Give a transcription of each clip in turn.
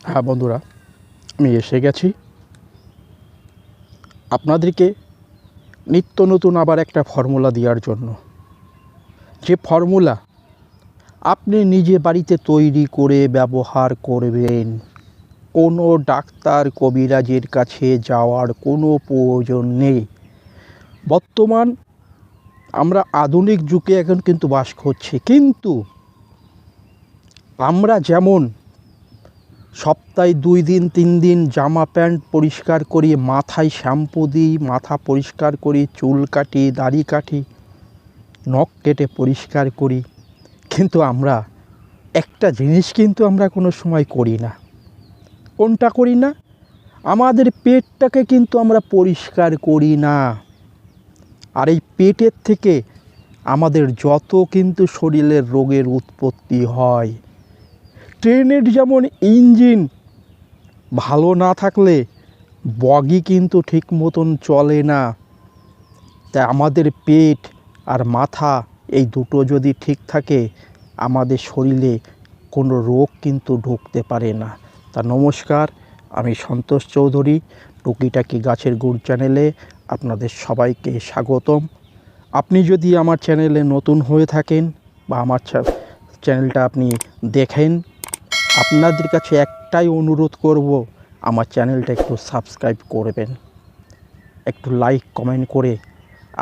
হ্যাঁ বন্ধুরা, আমি এসে গেছি আপনাদেরকে নিত্য নতুন আবার একটা ফর্মুলা দেওয়ার জন্য। যে ফর্মুলা আপনি নিজে বাড়িতে তৈরি করে ব্যবহার করবেন। কোনো ডাক্তার কবিরাজের কাছে যাওয়ার কোনো প্রয়োজন নেই। বর্তমান আমরা আধুনিক যুগে এখন কিন্তু বাস করছি, কিন্তু আমরা যেমন সপ্তাহে 2 দিন 3 দিন জামা প্যান্ট পরিষ্কার করি, মাথায় শ্যাম্পু দিই, মাথা পরিষ্কার করি, চুল কাটি, দাড়ি কাটি, নখ কেটে পরিষ্কার করি, কিন্তু আমরা একটা জিনিস কিন্তু আমরা কোনো সময় করি না। কোনটা করি না? আমাদের পেটটাকে কিন্তু আমরা পরিষ্কার করি না। আর এই পেটের থেকে আমাদের যত কিন্তু শরীরের রোগের উৎপত্তি হয়। ট্রেনের যেমন ইঞ্জিন ভালো না থাকলে বগি কিন্তু ঠিক মতন চলে না, তাই আমাদের পেট আর মাথা এই দুটো যদি ঠিক থাকে আমাদের শরীরে কোনো রোগ কিন্তু ঢুকতে পারে না। তা নমস্কার, আমি সন্তোষ চৌধুরী, টুকিটাকি গাছের গুড় চ্যানেলে আপনাদের সবাইকে স্বাগতম। আপনি যদি আমার চ্যানেলে নতুন হয়ে থাকেন বা আমার চ্যানেলটা আপনি দেখেন, আপনাদের কাছে একটাই অনুরোধ করব, আমার চ্যানেলটা একটু সাবস্ক্রাইব করবেন, একটু লাইক কমেন্ট করে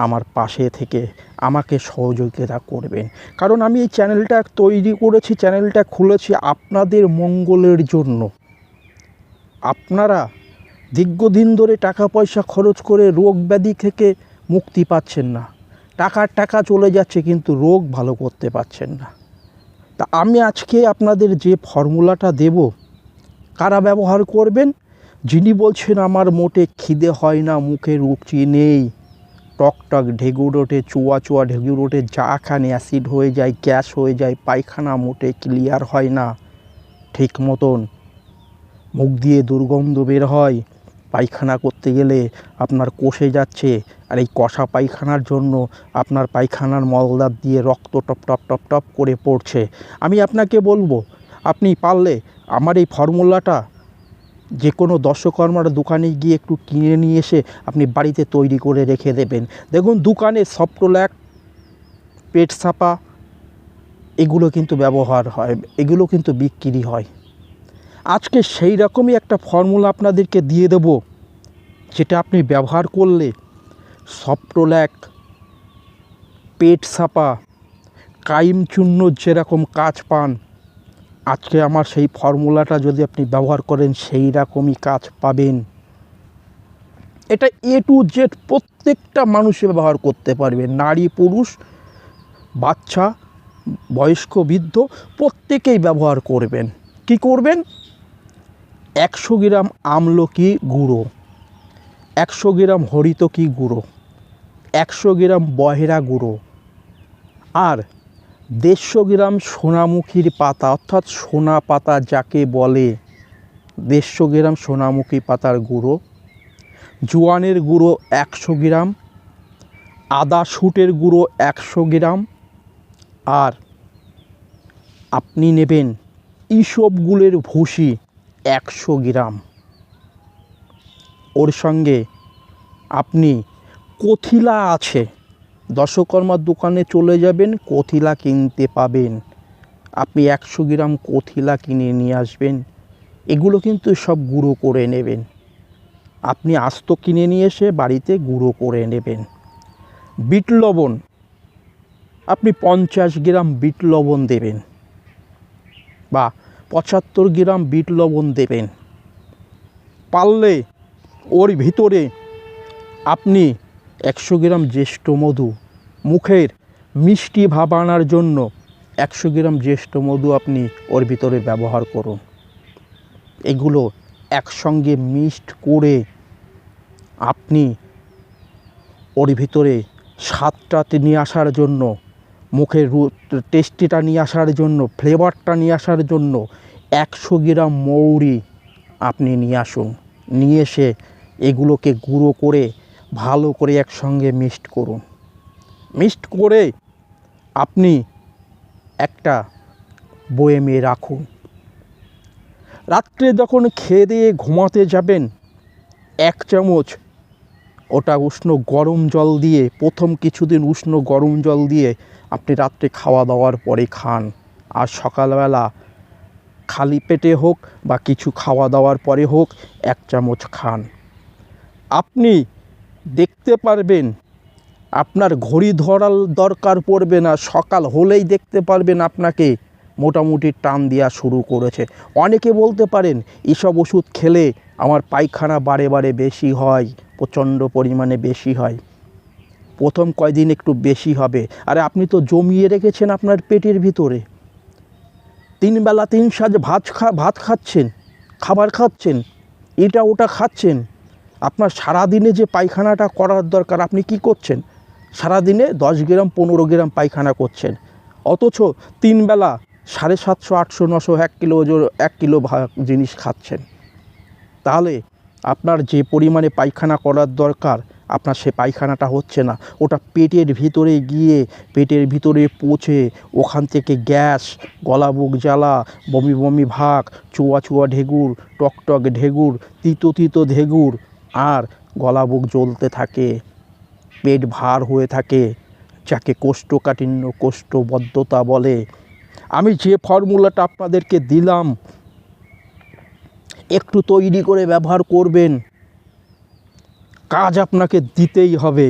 আমার পাশে থেকে আমাকে সহযোগিতা করবেন। কারণ আমি এই চ্যানেলটা তৈরি করেছি, চ্যানেলটা খুলেছি আপনাদের মঙ্গলের জন্য। আপনারা দীর্ঘদিন ধরে টাকা পয়সা খরচ করে রোগ ব্যাধি থেকে মুক্তি পাচ্ছেন না, টাকা চলে যাচ্ছে কিন্তু রোগ ভালো করতে পারছেন না। তা আমি আজকে আপনাদের যে ফর্মুলাটা দেব, কারা ব্যবহার করবেন? যিনি বলছেন আমার মোটে খিদে হয় না, মুখে রুচি নেই, টকটক ঢেকুর ওঠে, চুয়া ঢেকুর ওঠে, যা খান অ্যাসিড হয়ে যায়, গ্যাস হয়ে যায়, পায়খানা মোটে ক্লিয়ার হয় না ঠিক মতন, মুখ দিয়ে দুর্গন্ধ বের হয়, পায়খানা করতে গেলে আপনার কষে যাচ্ছে, আর এই কষা পায়খানার জন্য আপনার পায়খানার মলদার দিয়ে রক্ত টপ টপ টপ টপ করে পড়ছে। আমি আপনাকে বলবো, আপনি পারলে আমার এই ফর্মুলাটা যে কোনো দশকর্মার দোকানে গিয়ে একটু কিনে নিয়ে এসে আপনি বাড়িতে তৈরি করে রেখে দেবেন। দেখুন দোকানে সফটোল্যাক, পেট ছাপা এগুলো কিন্তু ব্যবহার হয়, এগুলো কিন্তু বিক্রি হয়। আজকে সেই রকমই একটা ফর্মুলা আপনাদেরকে দিয়ে দেব, যেটা আপনি ব্যবহার করলে সফটোল্যাক, পেট ছাপা, কাইম চূর্ণ যেরকম কাজ পান, আজকে আমার সেই ফর্মুলাটা যদি আপনি ব্যবহার করেন সেই রকমই কাজ পাবেন। এটা A to Z প্রত্যেকটা মানুষে ব্যবহার করতে পারবে, নারী পুরুষ বাচ্চা বয়স্ক বৃদ্ধ প্রত্যেকেই ব্যবহার করবেন। কি করবেন? 100 গ্রাম আমলকি গুঁড়ো, 100 গ্রাম হরিতকি গুঁড়ো, 100 গ্রাম বহেরা গুঁড়ো, আর 150 গ্রাম সোনামুখীর পাতা, অর্থাৎ সোনা পাতা যাকে বলে, 150 গ্রাম সোনামুখী পাতার গুঁড়ো, জোয়ানের গুঁড়ো 100 গ্রাম, আদা শুটের গুঁড়ো 100 গ্রাম, আর আপনি নেবেন ইসবগুলের ভুসি 100 গ্রাম। ওর সঙ্গে আপনি কথিলা আছে, দশকর্মার দোকানে চলে যাবেন, কথিলা কিনতে পাবেন, আপনি 100 গ্রাম কথিলা কিনে নিয়ে আসবেন। এগুলো কিন্তু সব গুঁড়ো করে নেবেন, আপনি আস্ত কিনে নিয়ে এসে বাড়িতে গুঁড়ো করে নেবেন। বিট লবণ, আপনি 50 গ্রাম বিট লবণ দেবেন বা 75 গ্রাম বিট লবণ দেবেন। পারলে ওর ভিতরে আপনি 100 গ্রাম জ্যেষ্ঠ মধু, মুখের মিষ্টি ভাব আনার জন্য 100 গ্রাম জ্যেষ্ঠ মধু আপনি ওর ভিতরে ব্যবহার করুন। এগুলো একসঙ্গে মিক্সড করে আপনি ওর ভিতরে স্বাদটা নিয়ে আসার জন্য, মুখের টেস্টিটা নিয়ে আসার জন্য, ফ্লেভারটা নিয়ে আসার জন্য 100 গ্রাম মৌরি আপনি নিয়ে আসুন। নিয়ে এসে এগুলোকে গুঁড়ো করে ভালো করে একসঙ্গে মিক্সড করুন। মিক্সড করে আপনি একটা বয়েমে রাখুন। রাত্রে যখন খেয়ে দিয়ে ঘুমাতে যাবেন 1 চামচ ওটা উষ্ণ গরম জল দিয়ে, প্রথম কিছুদিন উষ্ণ গরম জল দিয়ে আপনি রাত্রে খাওয়া দাওয়ার পরে খান। আর সকালবেলা খালি পেটে হোক বা কিছু খাওয়া দাওয়ার পরে হোক 1 চামচ খান। আপনি দেখতে পারবেন আপনার ঘড়ি ধরার দরকার পড়বে না, সকাল হলেই দেখতে পারবেন আপনাকে মোটামুটি টান দেওয়া শুরু করেছে। অনেকে বলতে পারেন এসব ওষুধ খেলে আমার পায়খানা বারে বারে বেশি হয়, প্রচণ্ড পরিমাণে বেশি হয়। প্রথম কয়দিন একটু বেশি হবে, আরে আপনি তো জমিয়ে রেখেছেন আপনার পেটের ভিতরে। 3 বেলা 3 সাঁজ ভাত খাচ্ছেন, খাবার খাচ্ছেন, এটা ওটা খাচ্ছেন। আপনার সারাদিনে যে পায়খানাটা করার দরকার আপনি কি করছেন? সারাদিনে 10 গ্রাম 15 গ্রাম পায়খানা করছেন, অথচ 3 বেলা 750 800 900 1 কিলো জিনিস খাচ্ছেন। তাহলে আপনার যে পরিমাণে পায়খানা করার দরকার আপনার সে পায়খানাটা হচ্ছে না। ওটা পেটের ভিতরে গিয়ে পেটের ভিতরে পচে ওখান থেকে গ্যাস, গলা বুক জ্বালা, বমি বমি ভাগ, চুয়া চুয়া ঢেগুর, টকটক ঢেগুর, তিতো তিতো ঢেগুর, আর গলা বুক জ্বলতে থাকে, পেট ভার হয়ে থাকে, যাকে কোষ্ঠকাঠিন্য কোষ্ঠবদ্ধতা বলে। আমি যে ফর্মুলাটা আপনাদেরকে দিলাম একটু তৈরি করে ব্যবহার করবেন, কাজ আপনাকে দিতেই হবে।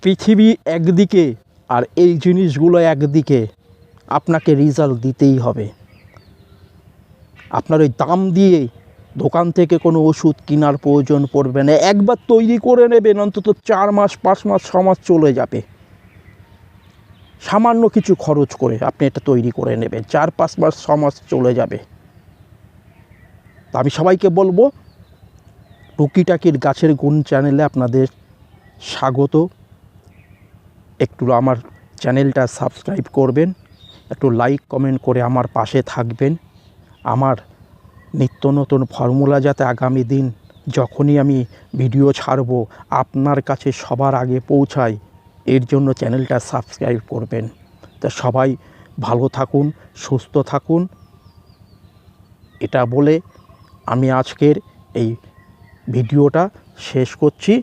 পৃথিবী একদিকে আর এই জিনিসগুলো একদিকে, আপনাকে রেজাল্ট দিতেই হবে। আপনার ওই দাম দিয়ে দোকান থেকে কোনো ওষুধ কেনার প্রয়োজন পড়বে না। একবার তৈরি করে নেবেন, অন্তত 4 মাস 5 মাস 6 মাস চলে যাবে। সামান্য কিছু খরচ করে আপনি এটা তৈরি করে নেবেন, 4-5 মাস 6 মাস চলে যাবে। তা আমি সবাইকে বলবো, টুকিটাকির গাছের গুণ চ্যানেলে আপনাদের স্বাগত। একটু আমার চ্যানেলটা সাবস্ক্রাইব করবেন, একটু লাইক কমেন্ট করে আমার পাশে থাকবেন। আমার নিত্য নতুন ফর্মুলা যাতে আগামী দিন যখনই আমি ভিডিও ছাড়ব আপনার কাছে সবার আগে পৌঁছায়, এর জন্য চ্যানেলটা সাবস্ক্রাইব করবেন। তা সবাই ভালো থাকুন, সুস্থ থাকুন, এটা বলে আমি আজকের এই ভিডিওটা শেষ করছি।